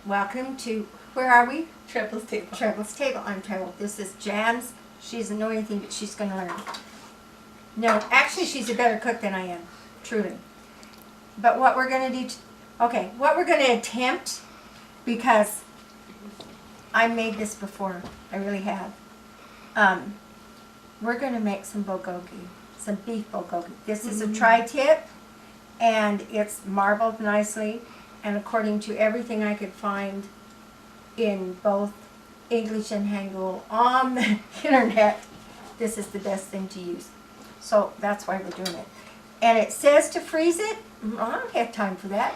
Welcome to, where are we? Treble's table. Treble's table. I'm Treble. This is Jamz. She doesn't know anything, but she's going to learn. No, actually she's a better cook than I am. Truly. But what we're going to do, what we're going to attempt, because I made this before. I really have. We're going to make some bulgogi. Some beef bulgogi. This is a tri-tip, and it's marbled nicely. And according to everything I could find in both English and Hangul on the internet, this is the best thing to use. So that's why we're doing it. And it says to freeze it. I don't have time for that.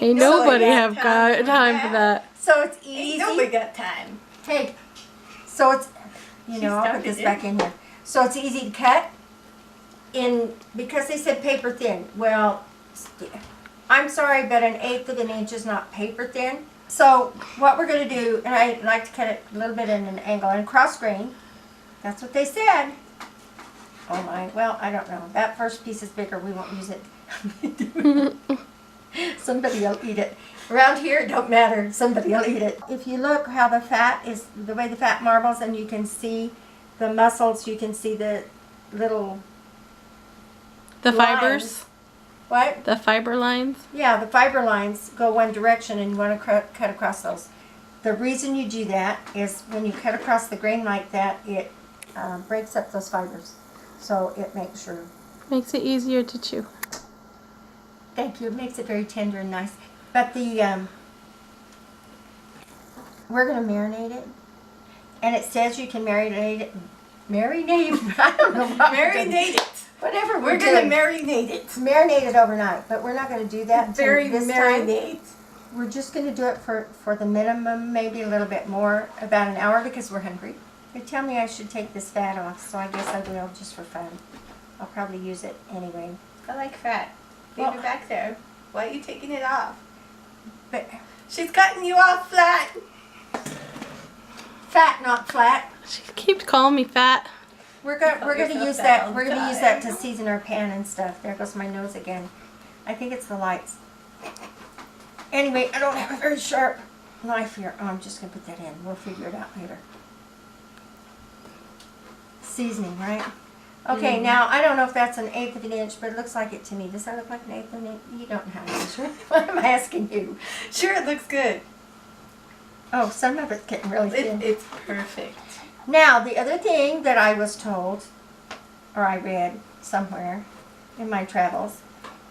Ain't nobody have got time for that. So it's easy. Ain't nobody got time. Hey, so it's, I'll put this back in here. So it's easy to cut in, because they said paper thin. Well, I'm sorry, but 1/8 of an inch is not paper thin. So what we're going to do, and I like to cut it a little bit in an angle and cross grain. That's what they said. Oh my, well, I don't know. That first piece is bigger. We won't use it. Somebody will eat it. Around here, it don't matter. Somebody will eat it. If you look how the fat is, the way the fat marbles, and you can see the muscles, you can see the little The lines. fibers? What? The fiber lines? Yeah, the fiber lines go one direction and you want to cut across those. The reason you do that is when you cut across the grain like that, it breaks up those fibers. So it makes sure. Makes it easier to chew. Thank you. It makes it very tender and nice. But the we're going to marinate it, and it says you can marinate it. Marinate? I don't know. What Marinate it. Whatever We're going to marinate it. marinate it overnight, but we're not going to do that until Very this marinate. time. We're just going to do it for the minimum, maybe a little bit more, about an hour, because we're hungry. They tell me I should take this fat off, so I guess I will, just for fun. I'll probably use it anyway. I like fat. Leave Well- it back there. Why are you taking it off? But She's cutting you off flat. fat, not flat. She keeps calling me fat. We're call going to yourself use that that. all We're the going to use that time. to season our pan and stuff. There goes my nose again. I think it's the lights. Anyway, I don't have a very sharp knife here. Oh, I'm just going to put that in. We'll figure it out later. Seasoning, right? Okay, now I don't know if that's 1/8 of an inch, but it looks like it to me. Does that look like 1/8 of an inch? You don't know how to measure. What am I asking you? Sure, it looks good. Oh, some of it's getting really thin. It's perfect. Now, the other thing that I was told, or I read somewhere in my travels,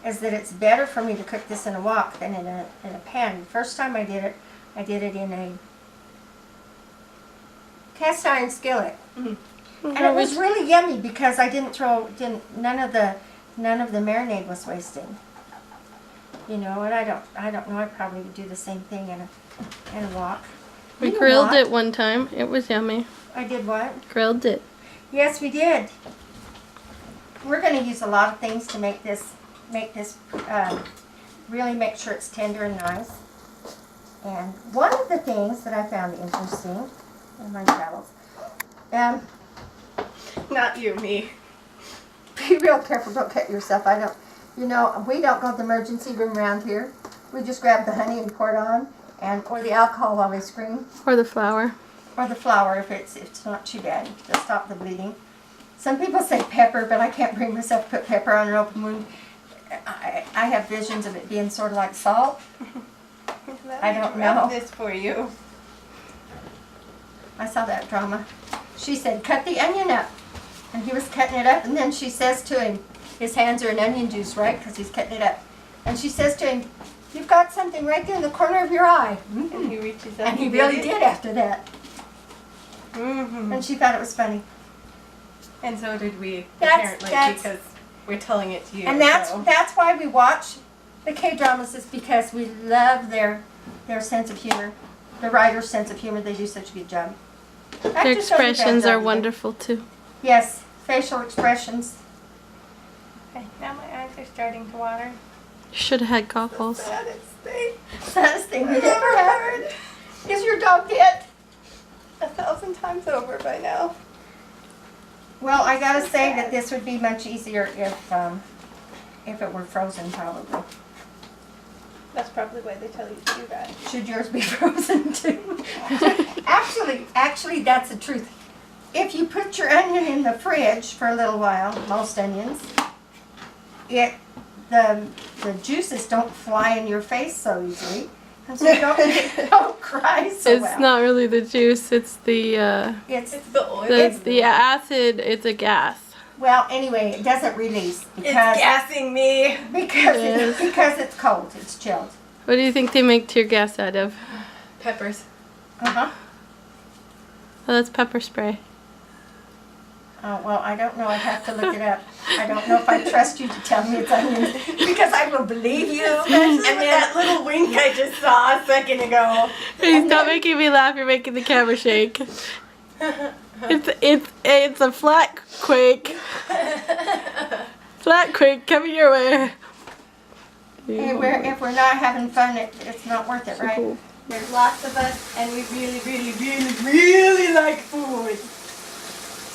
is that it's better for me to cook this in a wok than in a pan. The first time I did it in a cast iron skillet. And it was really yummy because I none of the marinade was wasting. And I don't know, I probably would do the same thing in a wok. We You know grilled what? it one time. It was yummy. I did what? Grilled it. Yes, we did. We're going to use a lot of things to make this really make sure it's tender and nice. And one of the things that I found interesting in my travels, Not you, me. be real careful, don't cut yourself. We don't go to the emergency room around here. We just grab the honey and pour it on, or the alcohol while we scream. Or the flour. Or the flour if it's not too bad to stop the bleeding. Some people say pepper, but I can't bring myself to put pepper on an open wound. I have visions of it being sort of like salt. I don't know. This for you. I saw that drama. She said, cut the onion up. And he was cutting it up, and then she says to him, his hands are in onion juice, right? Because he's cutting it up. And she says to him, you've got something right there in the corner of your eye. And he reaches up. And he really did after that. Mm-hmm. And she thought it was funny. And so did we, That's- apparently, because we're telling it to you. And that's so. why we watch the K-dramas, is because we love their sense of humor. The writer's sense of humor, they do such a good job. Their Actors does a bad expressions job are either. wonderful too. Yes, facial expressions. Okay, now my eyes are starting to water. Should have had goggles. Saddest thing Saddest thing we've ever heard. Is your dog dead? 1,000 times over by now. Well, I gotta say that this would be much easier if it were frozen, probably. That's probably why they tell you to do that. Should yours be frozen too? Actually, that's the truth. If you put your onion in the fridge for a little while, most onions, the juices don't fly in your face so easily, and so you don't cry so It's well. not really the juice. It's the It's the oil. the acid. It's a gas. well, anyway, it doesn't release It's because gassing me. because it's cold. It's chilled. What do you think they make tear gas out of? Peppers. Uh-huh. Oh, that's pepper spray. Oh, well, I don't know. I'd have to look it up. I don't know if I trust you to tell me it's onions because I will believe you. And that little wink I just saw a second ago. Hey, stop making me laugh. You're making the camera shake. It's a flat quake. Flat quake coming your way. Hey, if we're not having fun, it's not worth it, right? There's lots of us, and we really like food.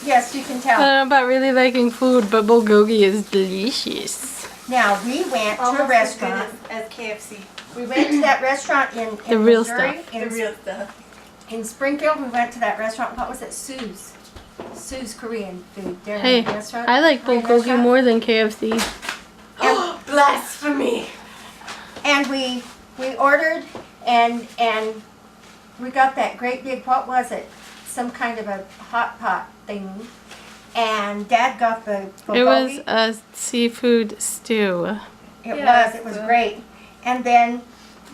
Yes, you can I tell. don't know about really liking food, but bulgogi is delicious. Now, we went to a restaurant. As KFC. We went to that restaurant in The real Missouri, stuff. The real stuff. in Springfield. We went to that restaurant. What was it? Sue's Korean food. Their Hey, restaurant. I like Korean bulgogi restaurant. more than KFC. Blasphemy. And we ordered and we got that great big, what was it? Some kind of a hot pot thing. And Dad got the bulgogi. It was a seafood stew. It was great. And then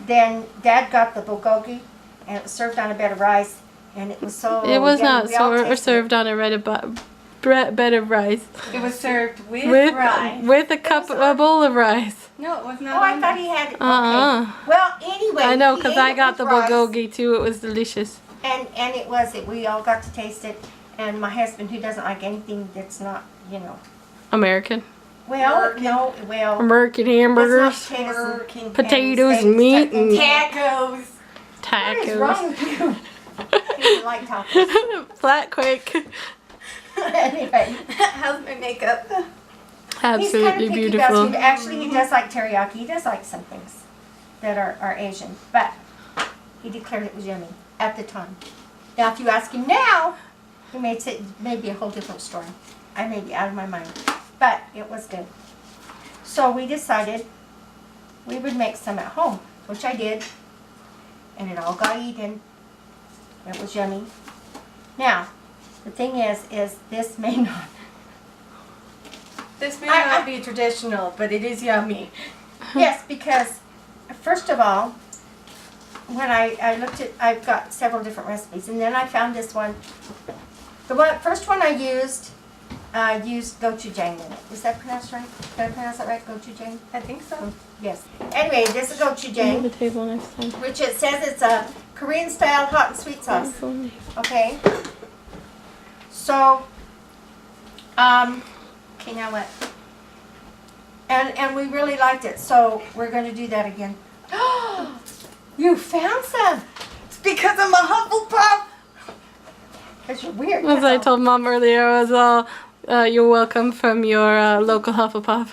Dad got the bulgogi and it was served on a bed of rice and it was so It was yummy. not We all tasted served on a bed of rice. It was served with rice. With a bowl of rice. No, it was it. not. Oh, I on thought there. he had okay. Uh-uh. Well, anyway, I know, he because ate I it got with the rice. bulgogi too. It was delicious. And it was, we all got to taste it. And my husband, who doesn't like anything that's not, American. American American hamburgers, potatoes, and meat, and Tacos. What is wrong tacos. with you? He doesn't like tacos. Flat quake. Anyway, How's my makeup? he's kind Absolutely of picky about beautiful. food. Actually, he does like teriyaki. He does like some things that are Asian. But he declared it was yummy at the time. Now, if you ask him now, he may say it may be a whole different story. I may be out of my mind. But it was good. So we decided we would make some at home, which I did. And it all got eaten. It was yummy. Now, the thing is this may not. This may not be traditional, but it is yummy. Yes, because first of all, when I looked at, I've got several different recipes, and then I found this one. The first one I used gochujang in it. Is that pronounced right? Did I pronounce that right? Gochujang? I think so. Yes. Anyway, this is Move gochujang, the table next time. which it says it's a Korean-style hot and sweet sauce. Okay. So, okay, now what? And we really liked it, so we're going to do that again. You found some! It's because I'm a Hufflepuff. Because you're weird. As I that's all. told Mom earlier, I was all, you're welcome from your local Hufflepuff.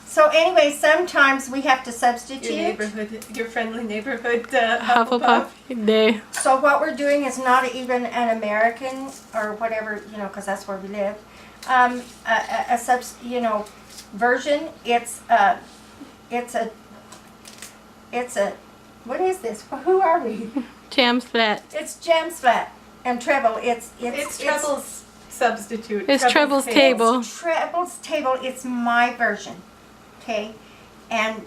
So anyway, sometimes we have to Your substitute. neighborhood, your friendly neighborhood Hufflepuff day. So what we're doing is not even an American or whatever, because that's where we live. Version. It's a. What is this? Who are we? Jamz Flat. It's Jamz Flat and Treble. It's Treble's substitute. It's Treble's table. Treble's table. It's my version. Okay, and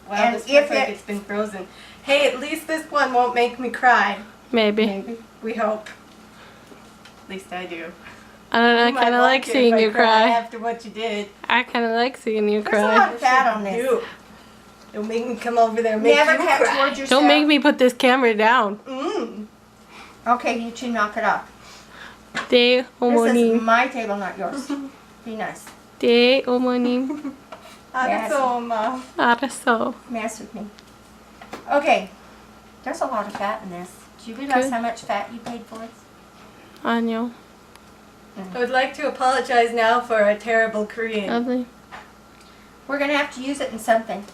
Wow, And this if looks like it- it's been frozen. Hey, at least this one won't make me cry. Maybe. We hope. At least I do. I don't know, I You might kind of like it if seeing I you cry. after what you did. I kind of like seeing you There's a cry. lot of fat on this. You. Don't make me come over there and make Never you cut cry. towards yourself. Don't make me put this camera down. Okay, you two knock it off. De This is homonym. my table, not yours. Be nice. De homonym. Arizona. Araso. Mess with me. Okay, there's a lot of fat in this. Do you realize Good. how much fat you paid for it? Anyo. I would like to apologize now for a terrible Korean. Lovely. We're gonna have to use it in something.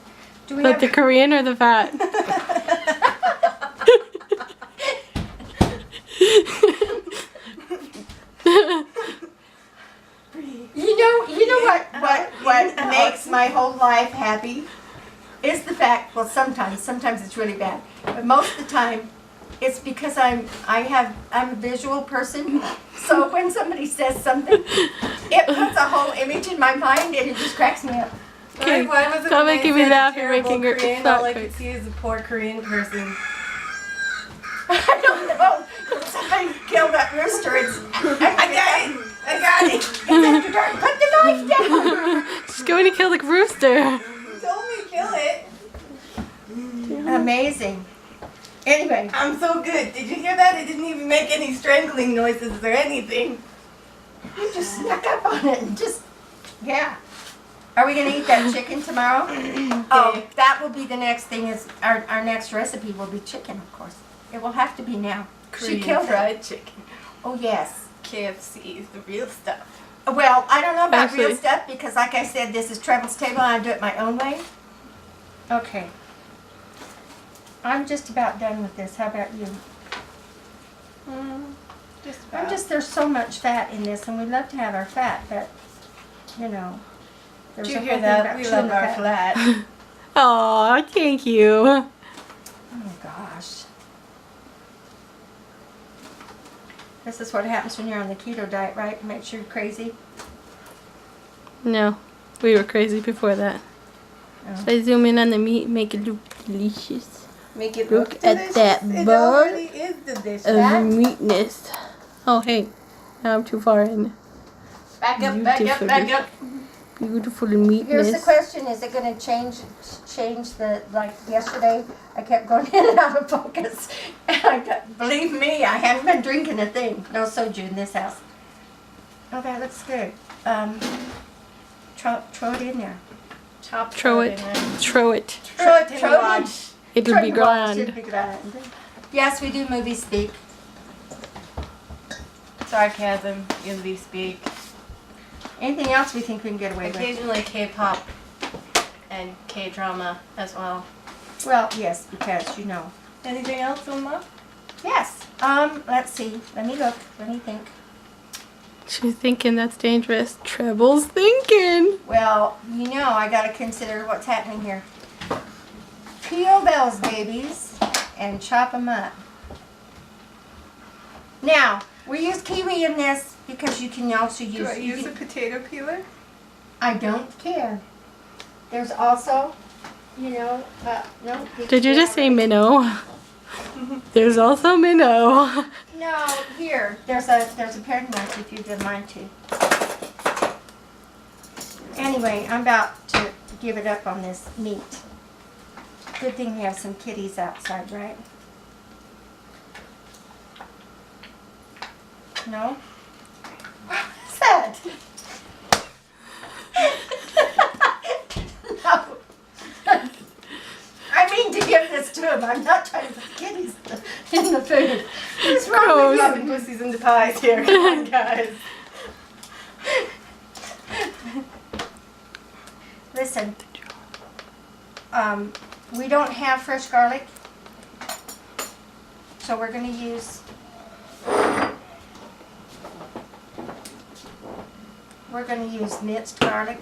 Do we Like have the Korean or the fat? You know what makes my whole life happy is the fact. Well, sometimes it's really bad, but most of the time, it's because I'm a visual person. So when somebody says something, it puts a whole image in my mind, and it just cracks me up. Okay, Why was it stop when making they me said laugh. You're terrible making her Korean, fat all I could face. see is a poor Korean person. I don't know. Somebody killed that rooster. I got it. It's after dark. Put the knife down. She's going to kill the rooster. You told me to kill it. Amazing. Anyway, I'm so good. Did you hear that? It didn't even make any strangling noises or anything. I just snuck up on it and just, yeah. Are we going to eat that chicken tomorrow? Oh, that will be the next thing. Is our next recipe will be chicken, of course. It will have to be now. Korean She killed fried chicken. Oh, yes. KFC is the real stuff. Well, I don't know about real Actually- stuff because, like I said, this is Treble's table and I do it my own way. Okay. I'm just about done with this. How about you? There's so much fat in this, and we love to have our fat, but, you know. Did There's you a hear whole thing that? about We chewing love the our flat. Aw, thank you. Oh, gosh. This is what happens when you're on the keto diet, right? Makes you crazy. No, we were crazy before that. Oh. If I zoom in on the meat, make it look delicious. Make it Look look at delicious. that It bowl already is delicious. Of That? meatness. Oh, hey. Now I'm too far in. Back up, back up, back up. Beautiful Here's the meatness. question: is it going to change the, like yesterday? I kept going in and out of focus. And believe me, I haven't been drinking a thing. No soju in this house. Oh, that looks good. Throw it in there. Chop Throw it. in there. Throw it. Throw it in Throw the it in. watch. It'll Throw be it in the water, grand. it'll be grand. Yes, we do movie speak. Sarcasm, usually speak. Anything else we think we can get away with? Occasionally K-pop and K-drama as well. Well, yes, because you know. Anything else, Uma? Yes. Let's see. Let me look. Let me think. She's thinking that's dangerous. Treble's thinking. Well, you know, I got to consider what's happening here. Peel those babies and chop them up. Now, we use kiwi in this because you can also use. Do I use a potato peeler? I don't care. There's also, you know, no. Did you just say minnow? There's also minnow. No, here. There's a paring knife if you didn't mind to. Anyway, I'm about to give it up on this meat. Good thing we have some kitties outside, right? No? What's that? No. I mean to give this to him. I'm not trying to put kitties in the food. What's wrong with you? Dropping pussies into pies here. Come on, guys. Listen, we don't have fresh garlic, so we're going to use, minced garlic.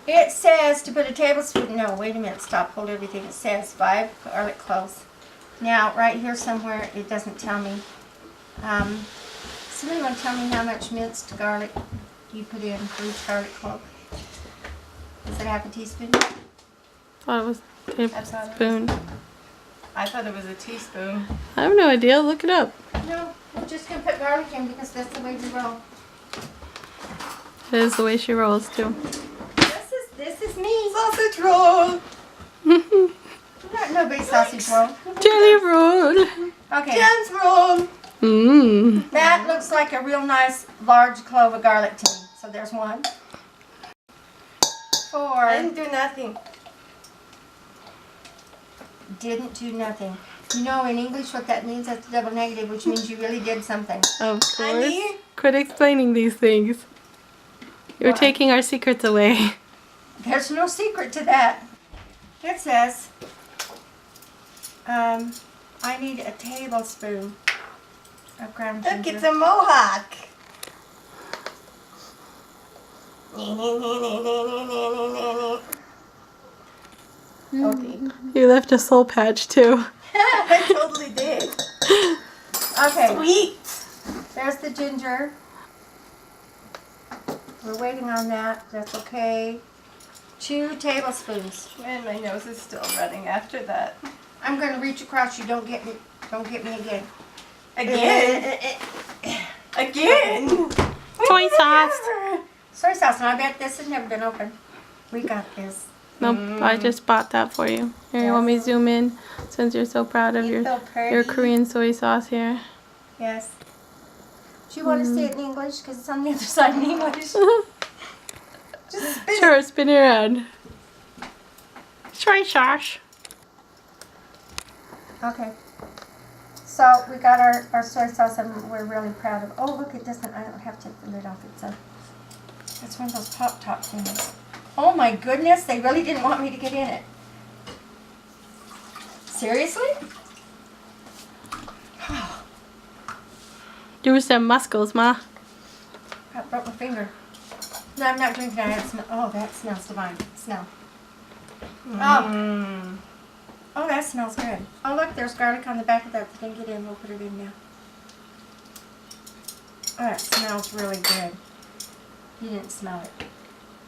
It says to put a tablespoon, no, wait a minute, stop, hold everything. It says 5 garlic cloves. Now, right here somewhere, it doesn't tell me. Somebody want to tell me how much minced garlic you put in for each garlic clove? Is it half a teaspoon? Thought it was a tablespoon. I thought it was a teaspoon. I have no idea. Look it up. No, we're just going to put garlic in because that's the way we roll. That is the way she rolls too. This is me. Sausage roll. Not nobody's sausage roll. Jelly roll. Okay, Jamz roll. Mmm. that looks like a real nice large clove of garlic to me. So there's 1. 4. I didn't do nothing. Didn't do nothing. You know in English what that means? That's a double negative, which means you really did something. Of course. Honey? Quit explaining these things. You're Why? taking our secrets away. There's no secret to that. It says, I need a tablespoon of ground ginger. Look, it's a mohawk. Okay. You left a soul patch too. I totally did. Okay. Sweet. There's the ginger. We're waiting on that. That's okay. 2 tablespoons. And my nose is still running after that. I'm going to reach across you. Don't get me. Don't get me again. Again. Again. Soy sauce. Soy sauce. And I bet this has never been opened. We got this. Nope, I just bought that for you. Here, you want me to zoom in since you're so proud of It's so your pretty. Korean soy sauce here. Yes. Do you want to see it in English? Because it's on the other side in English. Just spin Sure, spin it around. Soy sauce. Okay. So we got our soy sauce and we're really proud of it. Oh, look, it doesn't, I don't have to take the lid off. It's one of those pop-top things. Oh my goodness, they really didn't want me to get in it. Seriously? Use them muscles, Ma. I broke my finger. No, I'm not drinking it. Oh, that smells divine. Smell. Oh. Oh, that smells good. Oh, look, there's garlic on the back of that. If I didn't get in, we'll put it in now. Oh, that smells really good. You didn't smell it.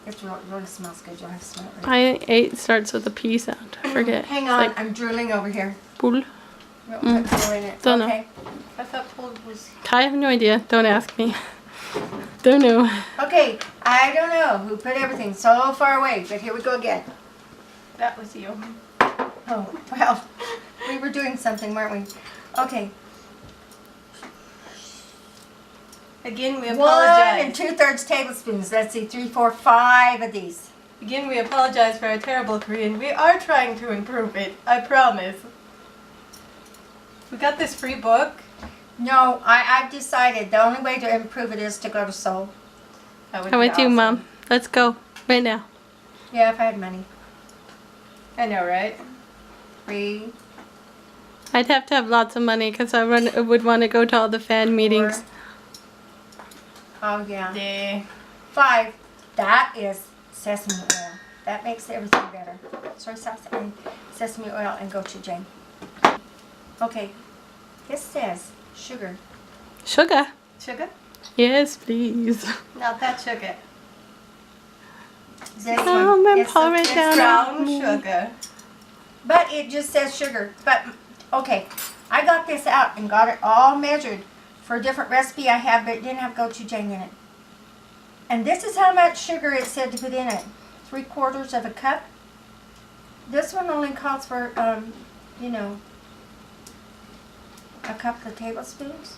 It really smells good. You'll have to smell it. Right? I ate starts with a P sound. I forget. Hang It's on, like I'm drooling over here. pool. We'll put pool in it. Don't know. Okay. I thought Paul was... I have no idea. Don't ask me. Don't know. Okay, I don't know who put everything so far away, but here we go again. That was you. Oh, well, we were doing something, weren't we? Okay. Again, we 1 apologize. 2/3 tablespoons. Let's see, 3, 4, 5 of these. Again, we apologize for our terrible Korean. We are trying to improve it. I promise. We got this free book. No, I've decided the only way to improve it is to go to Seoul. That would How be about you, awesome. Mom? Let's go. Right now. Yeah, if I had money. I know, right? 3, I'd have to have lots of money because I would want to go to all the fan meetings. 4. Oh, yeah. Yeah. 5. That is sesame oil. That makes everything better. Soy sauce and sesame oil and gochujang. Okay. This says sugar. Sugar? Sugar? Yes, please. Not that sugar. This Come and It's pour it it's down. Brown me. sugar. But it just says sugar. But, okay, I got this out and got it all measured for a different recipe I had, but it didn't have gochujang in it. And this is how much sugar it said to put in it. 3/4 of a cup. This one only calls for, you know, a couple of tablespoons.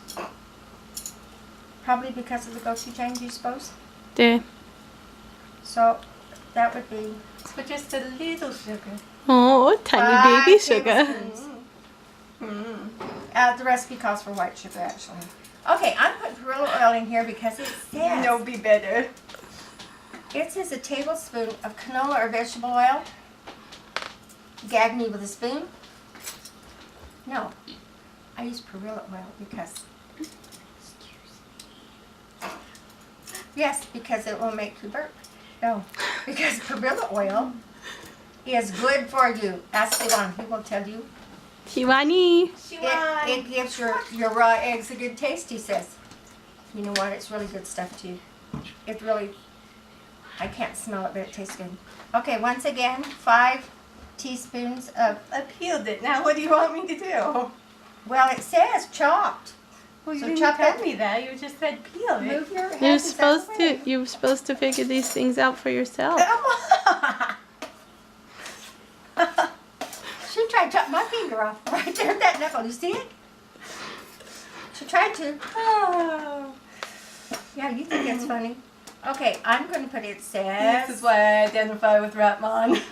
Probably because of the gochujang, do you suppose? There. So, that would be So just a little sugar. Oh, tiny 5 baby sugar. tablespoons. The recipe calls for white sugar, actually. Okay, I'm putting Treble oil in here because it says, No, be better. it says a tablespoon of canola or vegetable oil. Gag me with a spoon. No, I use Treble oil because, yes, because it will make you burp. No, because Treble oil is good for you. Ask Siwan, he will tell you. Shiwani. It gives your raw eggs a good taste, he says. You know what? It's really good stuff too. It really, I can't smell it, but it tastes good. Okay, once again, 5 teaspoons of, I peeled it. Now what do you want me to do? well, it says chopped. Well, you So didn't chop tell it. me that. You just said peel it. Move your You're hands supposed out of the way. you're supposed to figure these things out for yourself. She tried to chop my finger off right there at that knuckle. You see it? She tried to. Oh. Yeah, you think it's funny. Okay, I'm going to put it says. This is why I identify with Ratman.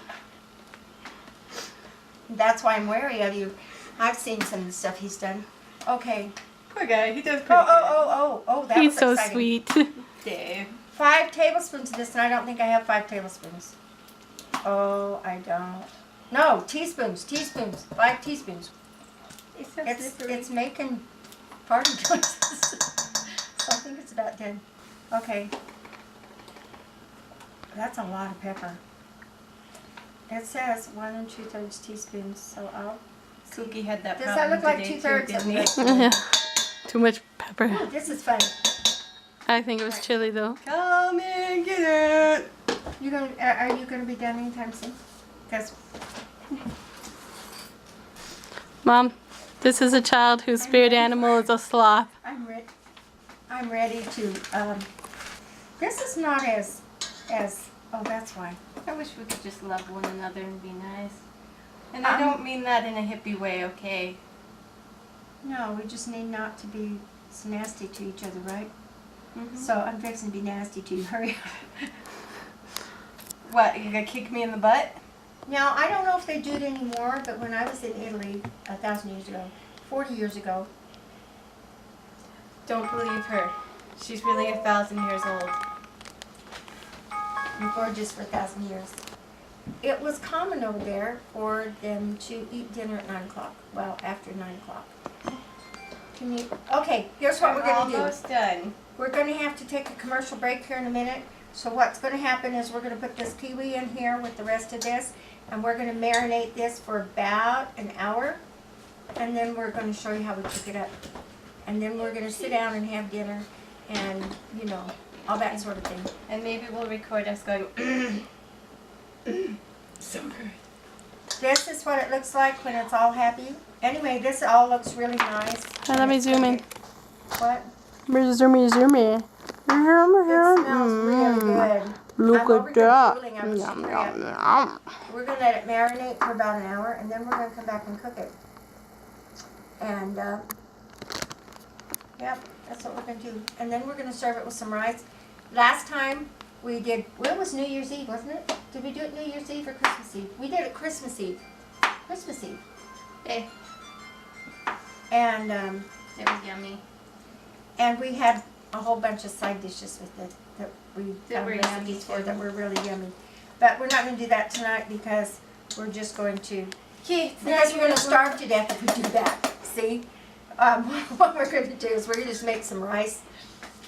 That's why I'm wary of you. I've seen some of the stuff he's done. Okay. Poor guy. He does pretty Oh, that He's was so exciting. sweet. good. Yeah. 5 tablespoons of this, and I don't think I have 5 tablespoons. Oh, I don't. No, teaspoons. 5 teaspoons. It's so It's making party noises. So I think it's about done. Okay. That's a lot of pepper. It says 1 2/3 teaspoons, so I'll... Cookie had that Does problem that look like today 2/3 too, of didn't me? it? Too much pepper. This is funny. I think it was chili though. Come and get it. Are you gonna be done anytime soon? Because Mom, this is a child whose spirit animal is a sloth. I'm ready to. This is not as. Oh, that's why. I wish we could just love one another and be nice. And I don't mean that in a hippie way, okay? No, we just need not to be so nasty to each other, right? Mm-hmm. So I'm fixing to be nasty to you. Hurry up. What, you gonna kick me in the butt? Now, I don't know if they do it anymore, but when I was in Italy 1,000 years ago, 40 years ago, Don't believe her. She's really 1,000 years old. I'm gorgeous for 1,000 years. It was common over there for them to eat dinner at 9 o'clock. Well, after 9 o'clock. Okay, here's what we're going to do. Almost done. We're going to have to take a commercial break here in a minute. So what's going to happen is we're going to put this kiwi in here with the rest of this, and we're going to marinate this for about an hour, and then we're going to show you how we cook it up. And then we're going to sit down and have dinner, and, you know, all that sort of thing. And maybe we'll record us going, so good. This is what it looks like when it's all happy. Anyway, this all looks really nice. Now let me zoom in. What? Zoom in. It smells really good. Look I'm over at here that. drooling. I'm Yum, super yum, happy. yum. We're going to let it marinate for about an hour, and then we're going to come back and cook it. And, yep, that's what we're going to do. And then we're going to serve it with some rice. Last time we did, well, it was New Year's Eve, wasn't it? Did we do it New Year's Eve or Christmas Eve? We did it Christmas Eve. Christmas Eve. Hey, And, it was yummy. and we had a whole bunch of side dishes with it that we That found were recipes yummy, for too. that were really yummy. But we're not going to do that tonight because we're just going to, because we're going to starve to death if we do that. See? What we're going to do is we're going to just make some rice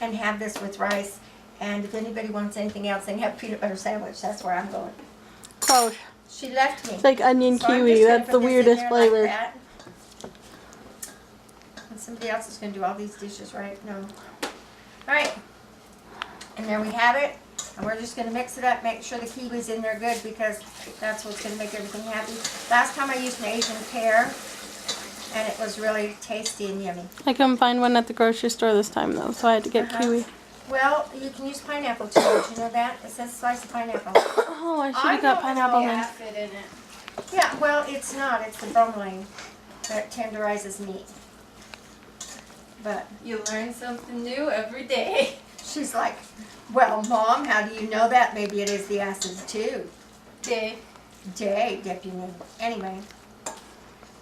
and have this with rice. And if anybody wants anything else, they can have a peanut butter sandwich. That's where I'm going. Close. She left me. It's like onion So I'm kiwi. just gonna That's put the this in weirdest there flavor. like that. And somebody else is going to do all these dishes, right? No. All right. And there we have it. And we're just going to mix it up, make sure the kiwi's in there good because that's what's going to make everything happy. Last time I used an Asian pear, and it was really tasty and yummy. I couldn't find one at the grocery store this time though, so I had to get kiwi. Well, you can use pineapple too. Did you know that? It says slice of pineapple. Oh, I should have got pineapple then. Acid in it. Yeah, well, it's not. It's the bromelain that tenderizes meat. But You learn something new every day. she's like, well, Mom, how do you know that? Maybe it is the acid too. Day. Deputy. Anyway,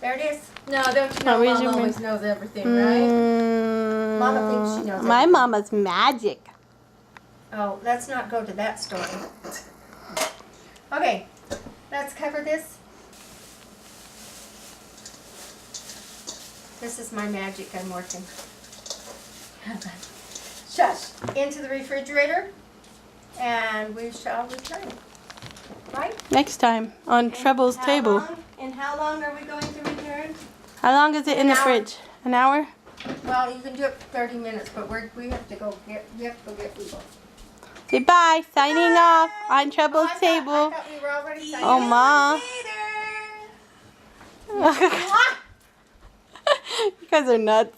there it is. No, don't you know Oh, where's Mom your always knows everything, right? Mama thinks she knows My everything. mama's magic. Oh, let's not go to that story. Okay, let's cover this. This is my magic I'm working. Shush. Into the refrigerator, and we shall return. Right? Next time on Treble's How table. long- And how long are we going to return? How long is it in An the hour. fridge? An hour? Well, you can do it for 30 minutes, but we have to go get, we have to go get people. Say bye. Signing off on Treble's I table. thought we were already signing Oh, off. Ma. Later. You guys are nuts.